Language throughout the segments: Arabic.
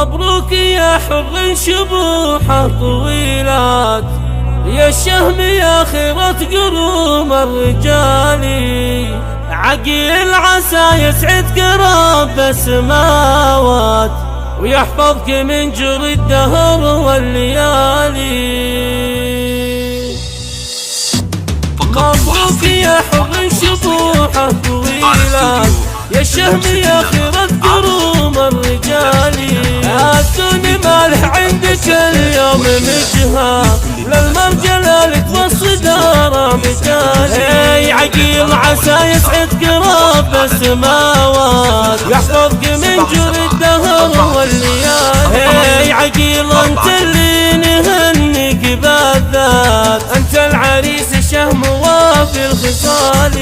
مبروك يا حر شبوحه طويلات، يا الشهم يا خيرة قروم الرجال. عقيل عسى يسعد قراب السماوات، ويحفظك من جري الدهر والليالي. مبروك يا حر شبوحه طويلات، يا الشهم يا خيرة قروم الرجال. الدنيا مالح عندك اليوم مجهى، للمرجلة لك والصدارة مجالي. عقيل عسى يسعد قراب السماوات، يحفظك من جري الدهر والليالي. عقيل انت اللي نهنيك بالذات، انت العريس الشهم وافي الخصال.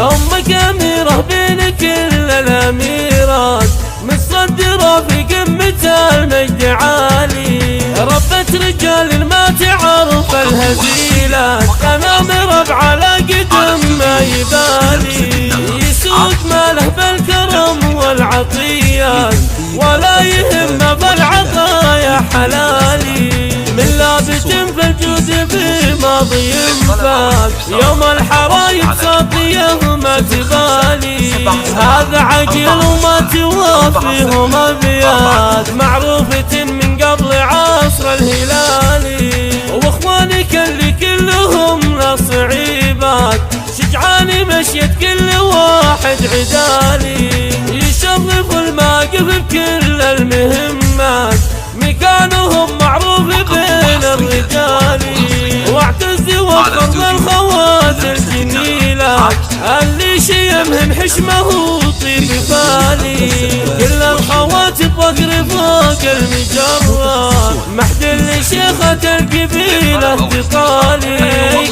امك اميرة بين كل الاميرات، متصدرة في قمة المجد عالي. ربة رجال ما تعرف الهزيلات، امامر على قدم ما يبالي. يسوق ماله بالكرم والعطيات، ولا يهم بالعطايا حلالي. من لابس في الجود في ماضي فات، يوم الحرايب صافيه ما تبالي. هذا عقيل وما توافيهم ابيات، معروفة من قبل عصر الهلالي. واخوانك اللي كلهم لصعيبات، شجعاني مشيت كل واحد عدالي. يشرف الماقف بكل المهمات، مكانهم معروف بين الرجال. واعتز وافخر بالخوات الجميلات، اللي شيمهن حشمه وطيب بالي. كل الخوات بفقر فوق المجرة، محد لشيخة القبيلة تقالي.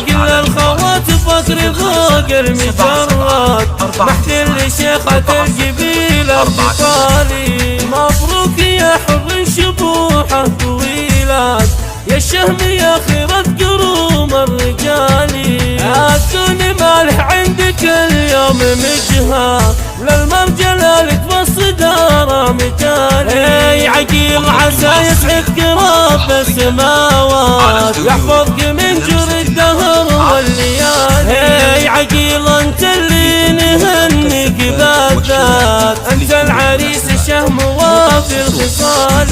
كل الخوات بفقر فوق المجرة، محد لشيخة القبيلة تقالي. مبروك يا حر شبوحه طويلات، يا الشهم يا خيرة قروم الرجال. الدنيا مالح عندك اليوم مجهى، للمرجلة لك والصدارة مجالي. عقيل عسى يسعد قراب السماوات، يحفظك من جري الدهر والليالي. عقيل انت اللي نهنيك بالذات، انت العريس الشهم وافي الخصال.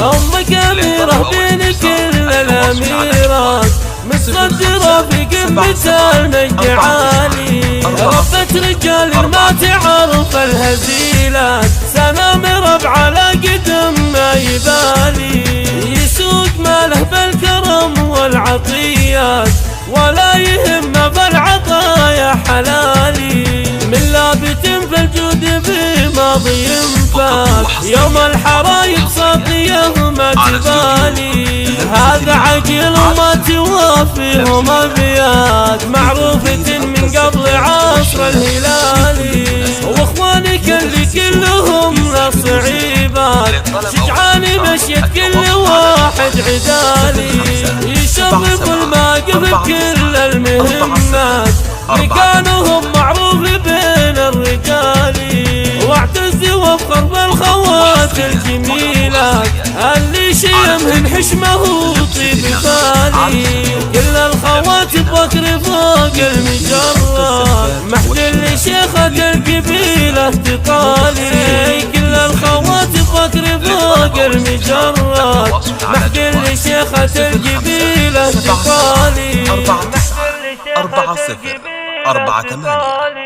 امك اميرة بين كل الاميرات، متصدرة في قمة المجد عالي. ربة رجال ما تعرف الهزيلات، سنامر على قدم ما يبالي. يسوق ماله بالكرم والعطيات، ولا يهم بالعطايا حلالي. من لابت في الجود في ماضي فات، يوم الحرايب صافيه ما تبالي. هذا عقيل وما توافيهم ابيات، معروفة من قبل عصر الهلالي. واخوانك اللي كلهم لصعيبات، شجعاني مشيت كل واحد عدالي. يشرف الماقف بكل المهمات، مكانهم معروف بين الرجال. واعتز وافخر بالخوات الجميلات، اللي شيمهن حشمه وطيب بالي. كل الخوات بفقر فوق المجرة، محد لشيخة القبيلة تقالي. كل الخوات بفقر فوق المجرة، محد لشيخة القبيلة تقالي. 4-0 4-8.